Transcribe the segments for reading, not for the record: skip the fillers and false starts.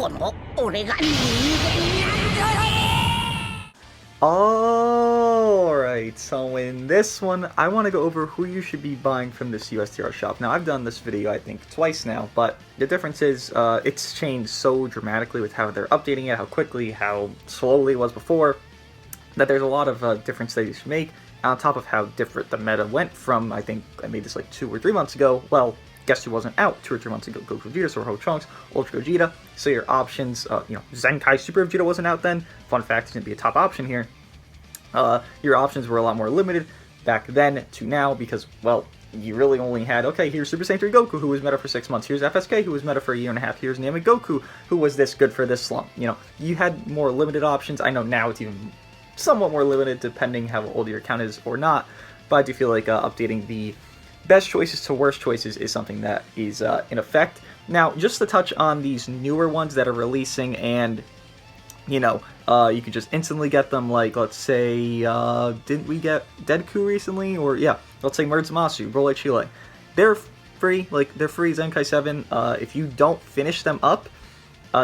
この俺が人間なんだ。 Alright, so in this one, I want to go over who you should be buying from this USTR shop. Now, I've done this video, I think, twice now, but the difference is it's changed so dramatically with how they're updating it, how quickly, how slowly it was before, that there's a lot of difference that you should make, on top of how different the meta went from, I think I made this like 2 or 3 months ago. Well, guess who wasn't out 2 or 3 months ago? Goku Vegeta, Sword Trunks, Ultra Gogeta. So your options, Zenkai Super Vegeta wasn't out then. Fun fact, he's going to be a top option here. Your options were a lot more limited back then to now because, well, you really only had, okay, here's Super Saiyan 3 Goku, who was meta for 6 months. Here's FSK, who was meta for a year and a half. Here's Namek Goku, who was this good for this slump. You had more limited options. I know now it's even somewhat more limited depending how old your account is or not, but I do feel like updating the best choices to worst choices is something that is in effect. Now, just to touch on these newer ones that are releasing and, you could just instantly get them, like, let's say, didn't we get Deku recently? Or, yeah, let's say Jiren Zamasu, Broly Chile. They're free, they're free Zenkai 7. If you don't finish them up,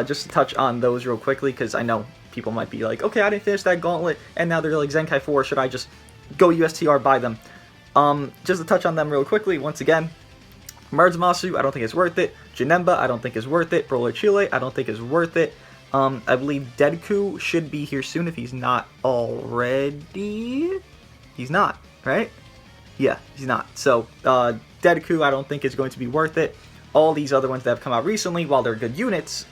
just to touch on those real quickly, because I know people might be like, okay, I didn't finish that gauntlet, and now they're like Zenkai 4, should I just go USTR, buy them? Just to touch on them real quickly, once again, Jiren Zamasu, I don't think it's worth it. Janemba, I don't think is worth it. Broly Chile, I don't think is worth it. I believe Deku should be here soon if he's not already. He's not, right? Yeah, he's not. So, Deku I don't think is going to be worth it. All these other ones that have come out recently, while they're good units,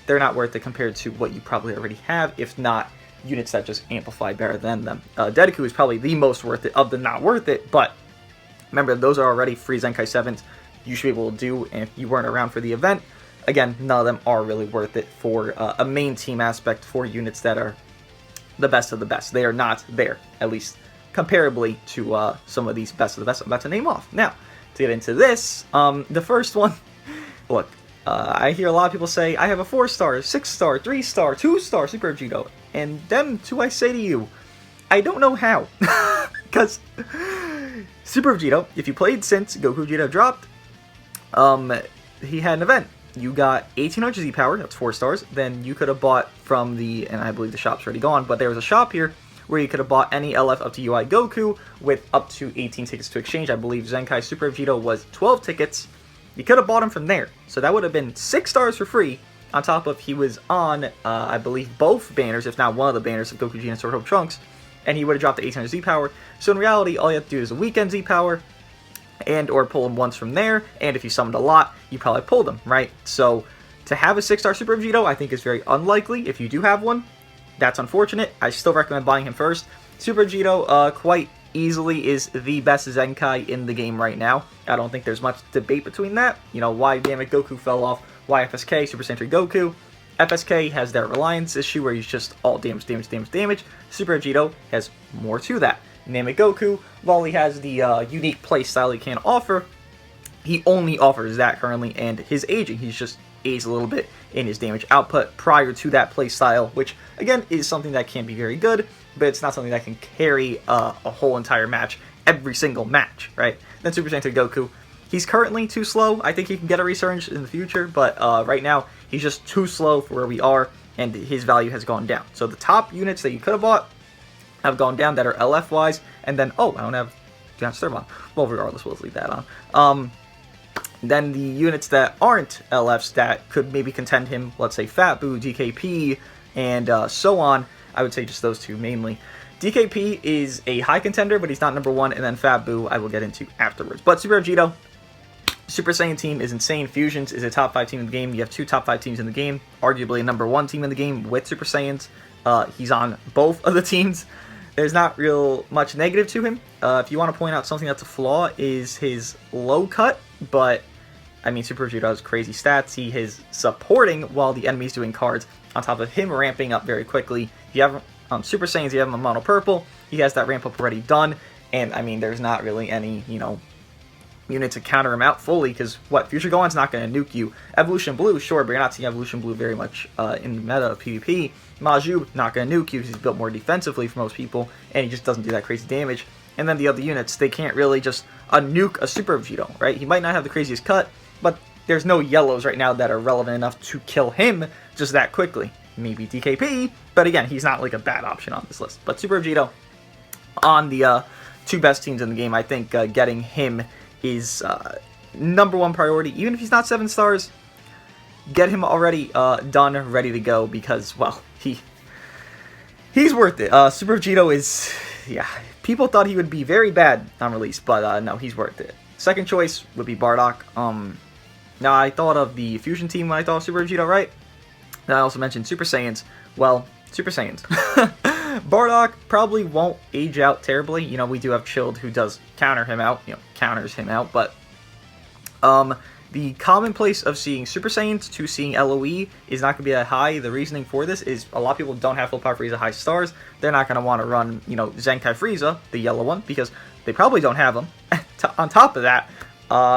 they're not worth it compared to what you probably already have, if not units that just amplify better than them. Deku is probably the most worth it of the not worth it, but remember, those are already free Zenkai 7s you should be able to do, and if you weren't around for the event, again, none of them are really worth it for a main team aspect for units that are the best of the best. They are not there, at least comparably to some of these best of the best I'm about to name off. Now, to get into this, the first one, look, I hear a lot of people say, I have a 4-star, 6-star, 3-star, 2-star Super Vegeta, and them two I say to you, I don't know how, because Super Vegeta, if you played since Goku Vegeta dropped, he had an event. You got 1800 Z power, that's 4 stars. Then you could have bought from the, and I believe the shop's already gone, but there was a shop here where you could have bought any LF up to UI Goku with up to 18 tickets to exchange. I believe Zenkai Super Vegeta was 12 tickets. You could have bought him from there. So that would have been 6 stars for free, on top of he was on, I believe, both banners, if not one of the banners of Goku Gogeta and Sword Hope Trunks, and he would have dropped the 1800 Z power. So in reality, all you have to do is a weekend Z power, and or pull him once from there, and if you summoned a lot, you probably pulled him, right? So to have a 6-star Super Vegeta, I think is very unlikely. If you do have one, that's unfortunate. I still recommend buying him first. Super Vegeta quite easily is the best Zenkai in the game right now. I don't think there's much debate between that. Why Namek Goku fell off, why FSK, Super Saiyan 3 Goku. FSK has that reliance issue where he's just all damage, damage, damage, damage. Super Vegeta has more to that. Namek Goku, while he has the unique playstyle he can offer, he only offers that currently, and his aging, he's just aged a little bit in his damage output prior to that playstyle, which, again, is something that can be very good, but it's not something that can carry a whole entire match, every single match, right? Then Super Saiyan 3 Goku, he's currently too slow. I think he can get a resurgence in the future, but right now, he's just too slow for where we are, and his value has gone down. So the top units that you could have bought have gone down that are LF wise, and then I don't have Third on. Well, regardless, we'll leave that on. Then the units that aren't LFs that could maybe contend him, let's say Fat Boo, DKP, and so on. I would say just those two mainly. DKP is a high contender, but he's not number 1, and then Fat Boo I will get into afterwards. But Super Vegeta, Super Saiyan team is insane. Fusions is a top 5 team in the game. You have 2 top 5 teams in the game, arguably a number 1 team in the game with Super Saiyans. He's on both of the teams. There's not real much negative to him. If you want to point out something that's a flaw is his low cut, but I mean, Super Vegeta has crazy stats. He is supporting while the enemy's doing cards, on top of him ramping up very quickly. If you have Super Saiyans, you have him on Mono Purple. He has that ramp up already done, and I mean, there's not really any, unit to counter him out fully, because Future Gohan's not going to nuke you. Evolution Blue, sure, but you're not seeing Evolution Blue very much in the meta of PvP. Maju, not going to nuke you because he's built more defensively for most people, and he just doesn't do that crazy damage. And then the other units, they can't really just nuke a Super Vegeta, right? He might not have the craziest cut, but there's no yellows right now that are relevant enough to kill him just that quickly. Maybe DKP, but again, he's not like a bad option on this list. But Super Vegito, on the two best teams in the game, I think getting him is #1 priority. Even if he's not 7 stars, get him already done, ready to go, because, well, he's worth it. Super Vegito is, yeah, people thought he would be very bad on release, but no, he's worth it. Second choice would be Bardock. Now, I thought of the Fusion team when I thought of Super Vegito, right? And I also mentioned Super Saiyans. Well, Super Saiyans. Bardock probably won't age out terribly. You know, we do have Chilled, who does counter him out, counters him out, but the commonplace of seeing Super Saiyans to seeing LOE is not going to be that high. The reasoning for this is a lot of people don't have Full Power Frieza high stars. They're not going to want to run, Zenkai Frieza, the yellow one, because they probably don't have them. On top of that,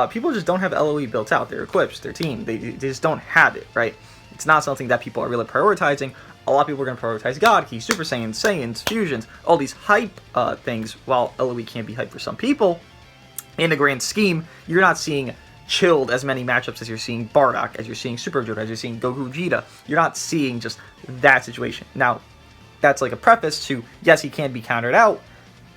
people just don't have LOE built out. Their equips, their team, they just don't have it, right? It's not something that people are really prioritizing. A lot of people are going to prioritize God Ki, Super Saiyans, Saiyans, Fusions, all these hype things. While LOE can be hype for some people, in the grand scheme, you're not seeing Chilled as many matchups as you're seeing Bardock, as you're seeing Super Vegeta, as you're seeing Gogeta. You're not seeing just that situation. Now, that's like a preface to, yes, he can be countered out,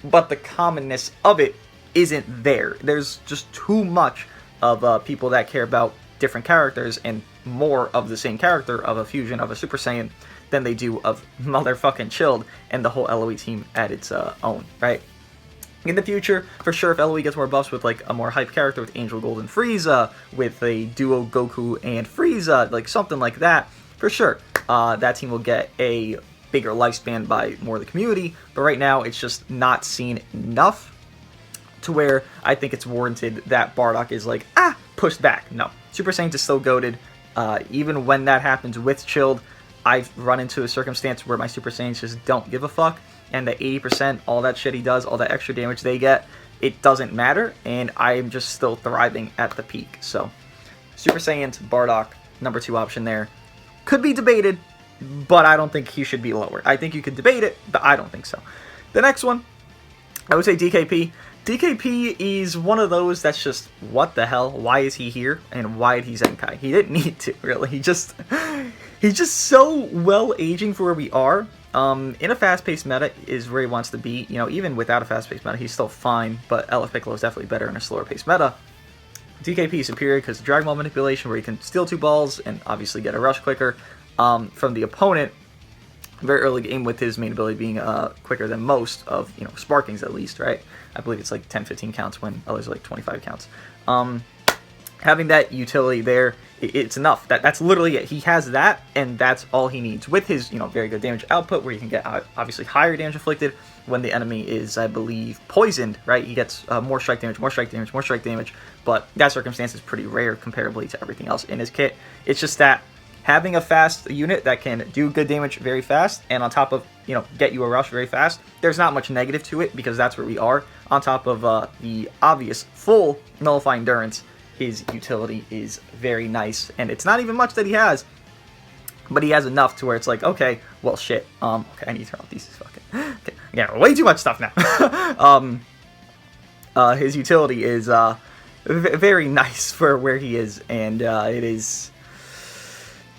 but the commonness of it isn't there. There's just too much of people that care about different characters and more of the same character of a Fusion, of a Super Saiyan, than they do of motherfucking Chilled and the whole LOE team at its own, right? In the future, for sure, if LOE gets more buffs with like a more hype character with Angel Gold and Frieza, with a duo Goku and Frieza, like something like that, for sure, that team will get a bigger lifespan by more of the community. But right now, it's just not seen enough to where I think it's warranted that Bardock is like, pushed back. No, Super Saiyan is still goated. Even when that happens with Chilled, I've run into a circumstance where my Super Saiyans just don't give a fuck, and the 80%, all that shit he does, all that extra damage they get, it doesn't matter, and I'm just still thriving at the peak. So, Super Saiyans, Bardock, #2 option there. Could be debated, but I don't think he should be lower. I think you could debate it, but I don't think so. The next one, I would say DKP. DKP is one of those that's just, what the hell? Why is he here? And why did he Zenkai? He didn't need to, really. He's just so well aging for where we are. In a fast-paced meta is where he wants to be. Even without a fast-paced meta, he's still fine, but LF Piccolo is definitely better in a slower-paced meta. DKP is superior because of Dragon Ball manipulation, where he can steal 2 balls and obviously get a rush quicker from the opponent very early game, with his main ability being quicker than most of, Sparkings at least, right? I believe it's like 10-15 counts when others are like 25 counts. Having that utility there, it's enough. That's literally it. He has that, and that's all he needs. With his, very good damage output, where you can get obviously higher damage inflicted when the enemy is, I believe, poisoned, right? He gets more strike damage, more strike damage, more strike damage, but that circumstance is pretty rare comparably to everything else in his kit. It's just that having a fast unit that can do good damage very fast, and on top of, get you a rush very fast, there's not much negative to it, because that's where we are. On top of the obvious full nullifying endurance, his utility is very nice, and it's not even much that he has, but he has enough to where it's like, okay, well, shit, okay, I need to turn off these fucking, okay, yeah, way too much stuff now. His utility is very nice for where he is, and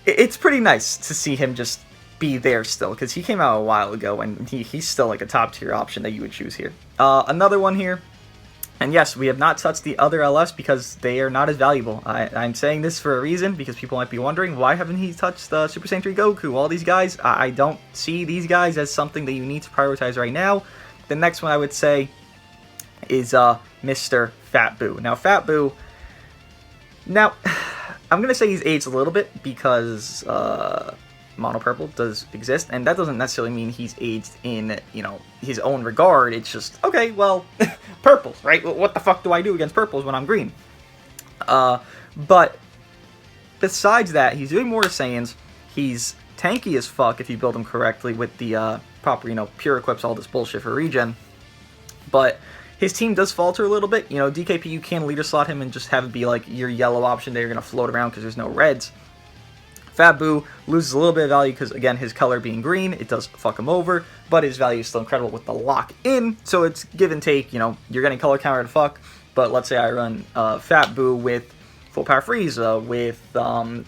it's pretty nice to see him just be there still, because he came out a while ago, and he's still like a top tier option that you would choose here. Another one here. And yes, we have not touched the other LFs because they are not as valuable. I'm saying this for a reason, because people might be wondering, why haven't he touched Super Saiyan 3 Goku? All these guys, I don't see these guys as something that you need to prioritize right now. The next one I would say is Mr. Fat Boo. Now, Fat Boo, I'm going to say he's aged a little bit, because Mono Purple does exist, and that doesn't necessarily mean he's aged in, his own regard. It's just, okay, well, purples, right? What the fuck do I do against purples when I'm green? But besides that, he's doing more Saiyans. He's tanky as fuck if you build him correctly with the proper, pure equips, all this bullshit for regen. But his team does falter a little bit. DKP, you can leader slot him and just have it be like your yellow option that you're going to float around because there's no reds. Fat Boo loses a little bit of value because, again, his color being green, it does fuck him over, but his value is still incredible with the lock-in, so it's give and take. You're getting color counter to fuck, but let's say I run Fat Boo with Full Power Frieza, with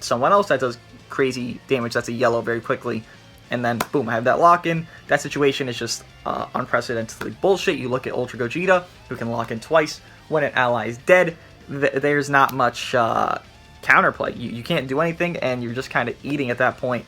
someone else that does crazy damage that's a yellow very quickly, and then boom, I have that lock-in. That situation is just unprecedentedly bullshit. You look at Ultra Gogeta, who can lock in twice when an ally is dead. There's not much counterplay. You can't do anything, and you're just kind of eating at that point.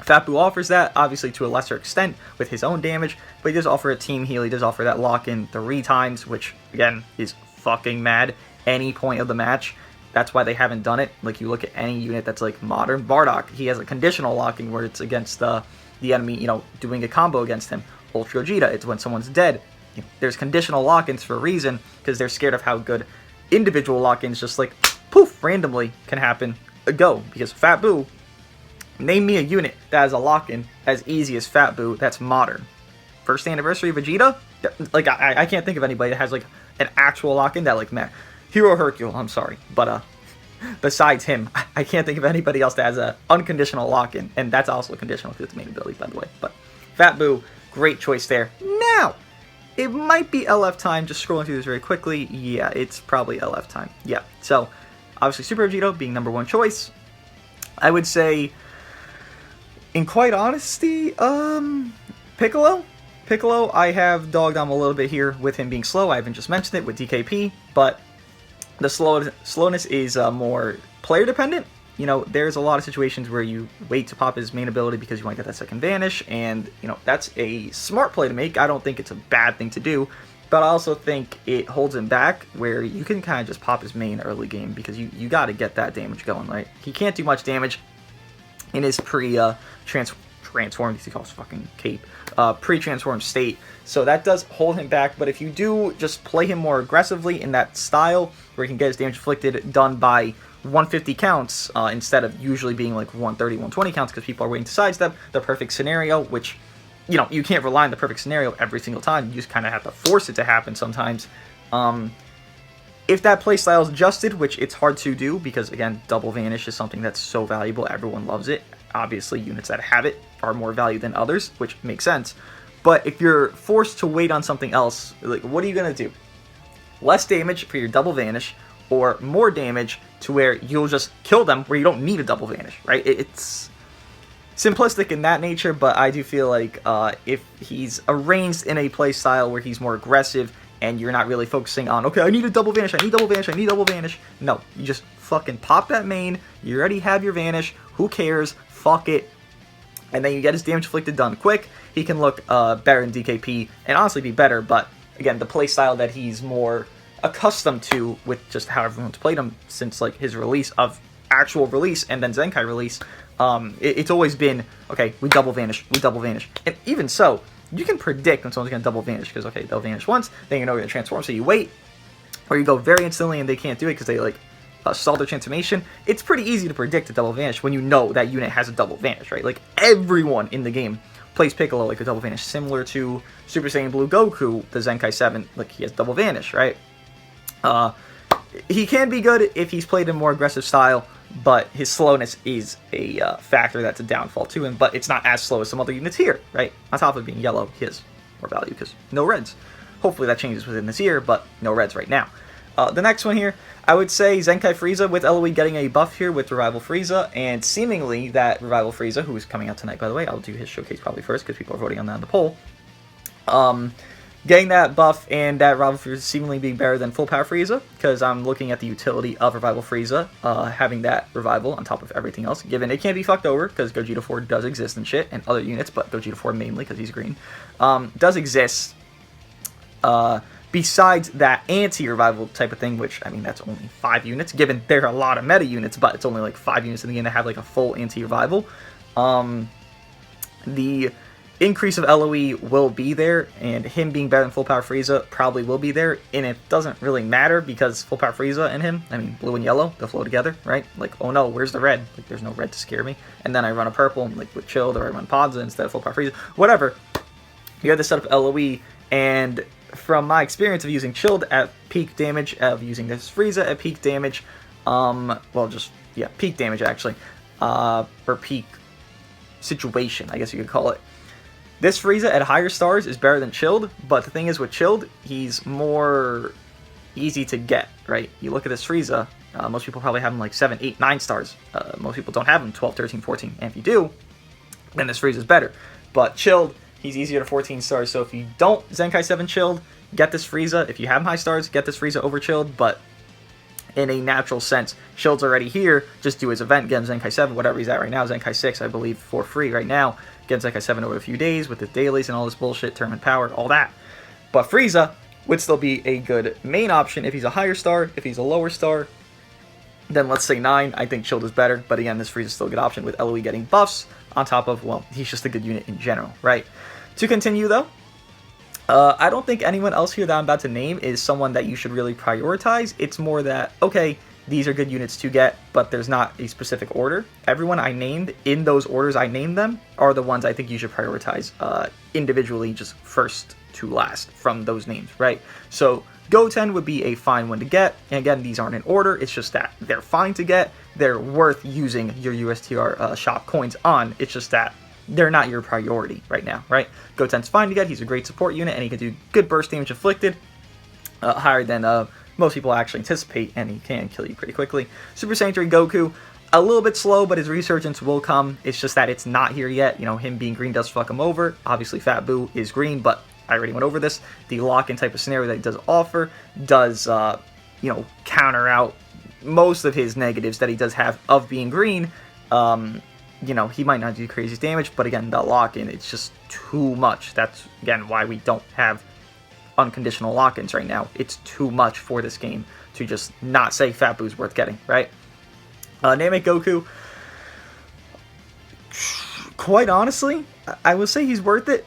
Fat Buu offers that, obviously to a lesser extent with his own damage, but he does offer a team heal. He does offer that lock-in 3 times, which, again, is fucking mad. Any point of the match. That's why they haven't done it. Like, you look at any unit that's, like, modern. Bardock, he has a conditional locking where it's against the enemy, you know, doing a combo against him. Ultra Gogeta, it's when someone's dead. You know, there's conditional lock-ins for a reason, because they're scared of how good individual lock-ins just, like, poof, randomly can happen. Go, because Fat Buu, name me a unit that has a lock-in as easy as Fat Buu that's modern. First anniversary Vegeta? Like, I can't think of anybody that has, like, an actual lock-in that, like, man, Hero Hercule, I'm sorry, but, besides him, I can't think of anybody else that has a unconditional lock-in, and that's also conditional because it's main ability, by the way. But Fat Buu, great choice there. Now, it might be LF time, just scrolling through this very quickly. Yeah, it's probably LF time. Yeah, so, obviously Super Vegeta being #1 choice. I would say, in quite honesty, Piccolo? Piccolo, I have dogged on a little bit here with him being slow. I haven't just mentioned it with DKP, but the slowness is more player dependent. You know, there's a lot of situations where you wait to pop his main ability because you want to get that second vanish, and, you know, that's a smart play to make. I don't think it's a bad thing to do, but I also think it holds him back where you can kind of just pop his main early game because you got to get that damage going, right? He can't do much damage in his transformed, he calls fucking cape, pre-transformed state, so that does hold him back. But if you do just play him more aggressively in that style where he can get his damage inflicted done by 150 counts instead of usually being like 130, 120 counts because people are waiting to sidestep, the perfect scenario, which, you know, you can't rely on the perfect scenario every single time, you just kind of have to force it to happen sometimes. If that playstyle is adjusted, which it's hard to do because, again, double vanish is something that's so valuable, everyone loves it. Obviously, units that have it are more valued than others, which makes sense. But if you're forced to wait on something else, like, what are you going to do? Less damage for your double vanish, or more damage to where you'll just kill them where you don't need a double vanish, right? It's simplistic in that nature, but I do feel like if he's arranged in a playstyle where he's more aggressive and you're not really focusing on, okay, I need a double vanish, I need double vanish, I need double vanish. No, you just fucking pop that main, you already have your vanish, who cares, fuck it. And then you get his damage inflicted done quick. He can look better in DKP and honestly be better, but again, the playstyle that he's more accustomed to with just how everyone's played him since like his release of actual release and then Zenkai release, it's always been, okay, we double vanish. And even so, you can predict when someone's going to double vanish because, okay, they'll vanish once, then you know you're going to transform, so you wait, or you go very instantly and they can't do it because they like stall their transformation. It's pretty easy to predict a double vanish when you know that unit has a double vanish, right? Like, everyone in the game plays Piccolo like a double vanish, similar to Super Saiyan Blue Goku, the Zenkai 7, like he has double vanish, right? He can be good if he's played in a more aggressive style, but his slowness is a factor that's a downfall to him, but it's not as slow as some other units here, right? On top of being yellow, he has more value because no reds. Hopefully that changes within this year, but no reds right now. The next one here, I would say Zenkai Frieza with LOE getting a buff here with Revival Frieza, and seemingly that Revival Frieza, who is coming out tonight, by the way, I'll do his showcase probably first because people are voting on that on the poll. Getting that buff and that Revival Frieza seemingly being better than Full Power Frieza, because I'm looking at the utility of Revival Frieza, having that Revival on top of everything else, given it can't be fucked over, because Gogeta 4 does exist and shit, and other units, but Gogeta 4 mainly, because he's green, does exist. Besides that anti-revival type of thing, which, I mean, that's only 5 units, given there are a lot of meta units, but it's only like 5 units in the game that have like a full anti-revival. The increase of LOE will be there, and him being better than Full Power Frieza probably will be there, and it doesn't really matter because Full Power Frieza and him, I mean, blue and yellow, they'll flow together, right? Like, oh no, where's the red? Like, there's no red to scare me. And then I run a purple, like with Chilled, or I run Podza instead of Full Power Frieza. Whatever. You have to set up LOE, and from my experience of using Chilled at peak damage, of using this Frieza at peak damage, well, just, yeah, peak damage, actually, or peak situation, I guess you could call it. This Frieza at higher stars is better than Chilled, but the thing is with Chilled, he's more easy to get, right? You look at this Frieza, most people probably have him like 7, 8, 9 stars. Most people don't have him 12, 13, 14. And if you do, then this Frieza's better. But chilled, he's easier to 14 stars. So if you don't Zenkai 7 chilled, get this Frieza. If you have him high stars, get this Frieza over chilled. But in a natural sense, chilled's already here. Just do his event, get him Zenkai 7, whatever he's at right now. Zenkai 6, I believe, for free right now. Get Zenkai 7 over a few days with the dailies and all this bullshit, tournament power, all that. But Frieza would still be a good main option if he's a higher star. If he's a lower star, then let's say 9. I think chilled is better. But again, this Frieza's still a good option with LOE getting buffs on top of, well, he's just a good unit in general, right? To continue, though, I don't think anyone else here that I'm about to name is someone that you should really prioritize. It's more that, okay, these are good units to get, but there's not a specific order. Everyone I named, in those orders I named them, are the ones I think you should prioritize individually, just first to last from those names, right? So Goten would be a fine one to get. And again, these aren't in order. It's just that they're fine to get. They're worth using your USTR shop coins on. It's just that they're not your priority right now, right? Goten's fine to get. He's a great support unit, and he can do good burst damage inflicted, higher than most people actually anticipate, and he can kill you pretty quickly. Super Saiyan 3 Goku, a little bit slow, but his resurgence will come. It's just that it's not here yet. You know, him being green does fuck him over. Obviously, Fat Boo is green, but I already went over this. The lock-in type of scenario that he does offer does, you know, counter out most of his negatives that he does have of being green. You know, he might not do crazy damage, but again, the lock-in, it's just too much. That's, again, why we don't have unconditional lock-ins right now. It's too much for this game to just not say Fat Boo's worth getting, right? Namek Goku, quite honestly, I will say he's worth it.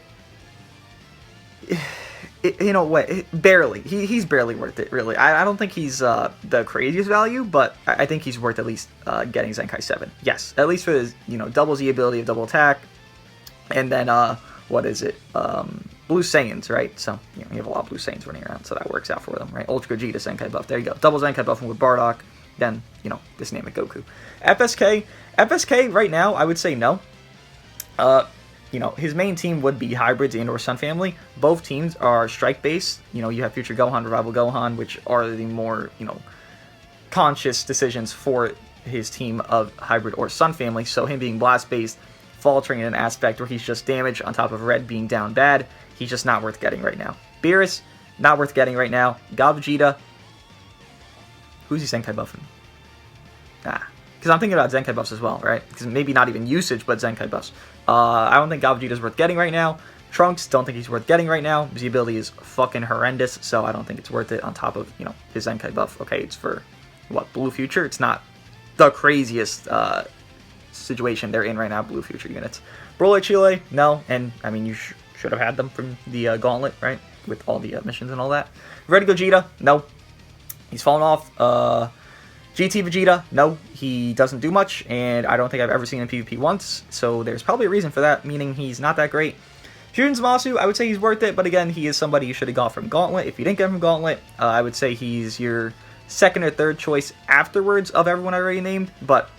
In a way, barely. He's barely worth it, really. I don't think he's the craziest value, but I think he's worth at least getting Zenkai 7. Yes, at least for his, you know, double Z ability of double attack. And then, what is it? Blue Saiyans, right? So, you know, you have a lot of Blue Saiyans running around, so that works out for them, right? Ultra Gogeta Zenkai buff. There you go. Double Zenkai buff with Bardock. Then, you know, this Namek Goku. FSK right now, I would say no. You know, his main team would be Hybrids and or Sun Family. Both teams are strike-based. You know, you have Future Gohan, Revival Gohan, which are the more, you know, conscious decisions for his team of Hybrid or Sun Family. So him being Blast-based, faltering in an aspect where he's just damage on top of Red being down bad, he's just not worth getting right now. Beerus, not worth getting right now. Gogeta, who's he Zenkai buffing? Because I'm thinking about Zenkai buffs as well, right? Because maybe not even usage, but Zenkai buffs. I don't think Gogeta's worth getting right now. Trunks, don't think he's worth getting right now. His ability is fucking horrendous, so I don't think it's worth it on top of, you know, his Zenkai buff. Okay, it's for, what, Blue Future? It's not the craziest situation they're in right now, Blue Future units. Broly Chile, no, and, I mean, you should have had them from the Gauntlet, right? With all the missions and all that. Red Gogeta, no. He's fallen off. GT Vegeta, no, he doesn't do much, and I don't think I've ever seen him PvP once, so there's probably a reason for that, meaning he's not that great. Jiren Zamasu, I would say he's worth it, but again, he is somebody you should have got from Gauntlet. If you didn't get him from Gauntlet, I would say he's your second or third choice afterwards of everyone I already named, but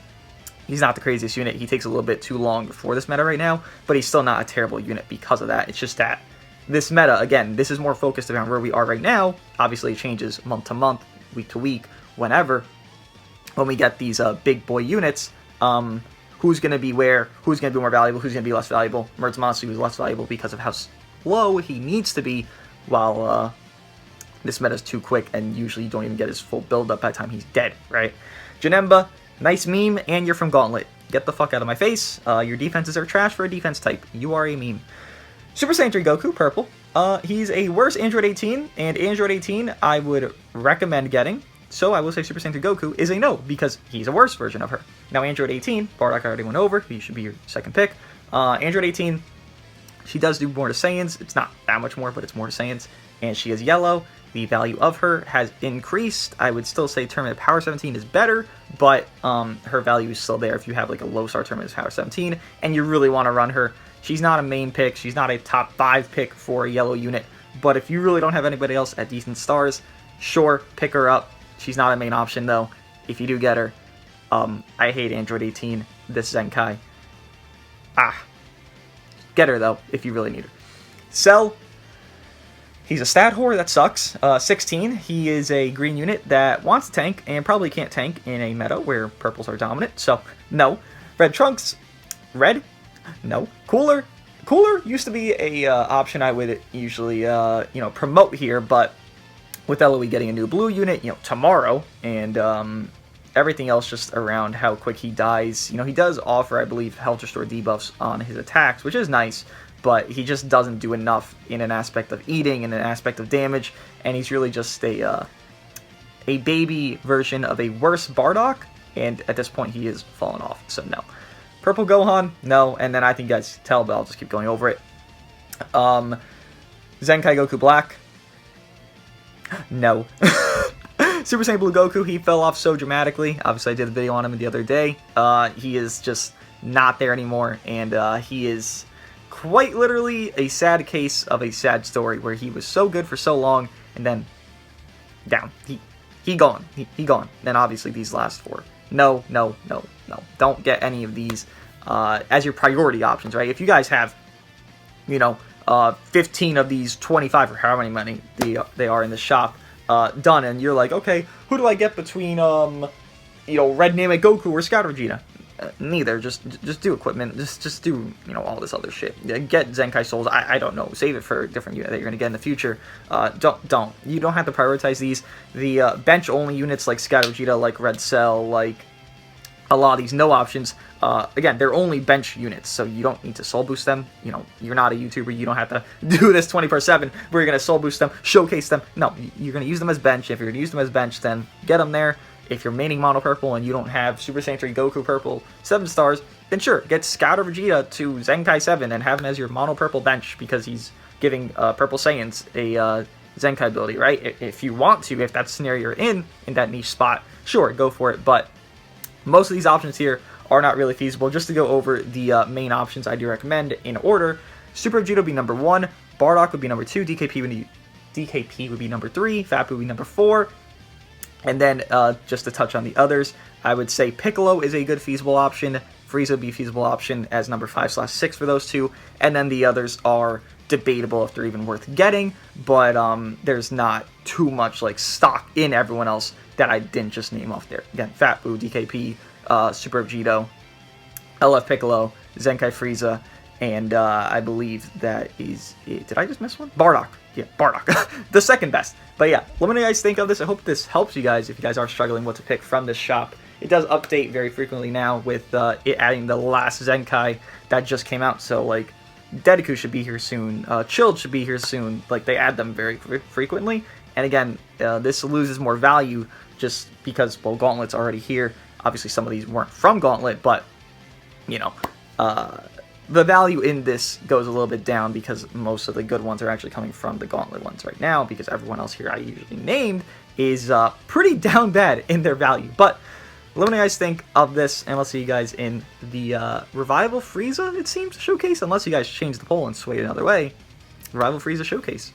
he's not the craziest unit. He takes a little bit too long for this meta right now, but he's still not a terrible unit because of that. It's just that this meta, again, this is more focused around where we are right now. Obviously, it changes month to month, week to week, whenever. When we get these big boy units, who's going to be where, who's going to be more valuable, who's going to be less valuable. Zamasu is less valuable because of how slow he needs to be, while this meta is too quick, and usually you don't even get his full build-up by the time he's dead, right? Janemba, nice meme, and you're from Gauntlet. Get the fuck out of my face. Your defenses are trash for a defense type. You are a meme. Super Saiyan 3 Goku, purple. He's a worse Android 18, and Android 18 I would recommend getting. So I will say Super Saiyan 3 Goku is a no, because he's a worse version of her. Now Android 18, Bardock I already went over, he should be your second pick. Android 18, she does do more to Saiyans. It's not that much more, but it's more to Saiyans. And she is yellow. The value of her has increased. I would still say Tournament Power 17 is better, but her value is still there if you have like a low star Tournament Power 17, and you really want to run her. She's not a main pick. She's not a top 5 pick for a yellow unit. But if you really don't have anybody else at decent stars, sure, pick her up. She's not a main option, though. If you do get her, I hate Android 18, this Zenkai. Get her, though, if you really need her. Cell, He's a stat whore that sucks. 16, he is a green unit that wants to tank and probably can't tank in a meta where purples are dominant, so no. Red Trunks, red, no. Cooler used to be a option I would usually promote here, but with LOE getting a new blue unit, tomorrow, and everything else just around how quick he dies, he does offer, I believe, health restore debuffs on his attacks, which is nice, but he just doesn't do enough in an aspect of eating, in an aspect of damage, and he's really just a baby version of a worse Bardock, and at this point he is fallen off, so no. Purple Gohan, no, and then I think you guys tell, but I'll just keep going over it. Zenkai Goku Black, no. Super Saiyan Blue Goku, he fell off so dramatically. Obviously, I did a video on him the other day. He is just not there anymore, and he is quite literally a sad case of a sad story where he was so good for so long, and then down. He gone. He gone. Then obviously these last four. No. Don't get any of these as your priority options, right? If you guys have, 15 of these 25 or how many they are in the shop done, and you're like, okay, who do I get between Red Namek Goku or Scout Vegeta? Neither. Just do equipment. Just do all this other shit. Get Zenkai Souls. I don't know. Save it for a different unit that you're gonna get in the future. Don't. You don't have to prioritize these. The bench only units like Scout Vegeta, like Red Cell, like a lot of these no options. Again, they're only bench units, so you don't need to soul boost them. You're not a YouTuber. You don't have to do this 24/7 where you're gonna soul boost them, showcase them. No, you're gonna use them as bench. If you're gonna use them as bench, then get them there. If you're maining mono purple and you don't have Super Saiyan 3 Goku purple 7 stars, then sure, get Scout or Vegeta to Zenkai 7 and have him as your mono purple bench because he's giving purple Saiyans a Zenkai ability, right? If you want to, if that's the scenario you're in that niche spot, sure, go for it. But most of these options here are not really feasible. Just to go over the main options I do recommend in order, Super Vegeta would be number 1, Bardock would be number 2, DKP would be number 3, Fat would be number 4, and then just to touch on the others, I would say Piccolo is a good feasible option, Frieza would be a feasible option as number 5/6 for those two, and then the others are debatable if they're even worth getting, but there's not too much like stock in everyone else that I didn't just name off there. Again, Fat Boo, DKP, Super Vegito, LF Piccolo, Zenkai Frieza, and I believe that is it. Did I just miss one? Bardock. Yeah, Bardock. The second best. But yeah, let me know what you guys think of this. I hope this helps you guys if you guys are struggling what to pick from this shop. It does update very frequently now with it adding the last Zenkai that just came out. So, like, Deku should be here soon. Chilled should be here soon. Like, they add them very frequently. And again, this loses more value just because, well, Gauntlet's already here. Obviously, some of these weren't from Gauntlet, but, the value in this goes a little bit down because most of the good ones are actually coming from the Gauntlet ones right now because everyone else here I usually named is pretty down bad in their value. But let me know what you guys think of this, and I'll see you guys in the Revival Frieza, it seems, showcase, unless you guys change the poll and sway it another way. Revival Frieza showcase.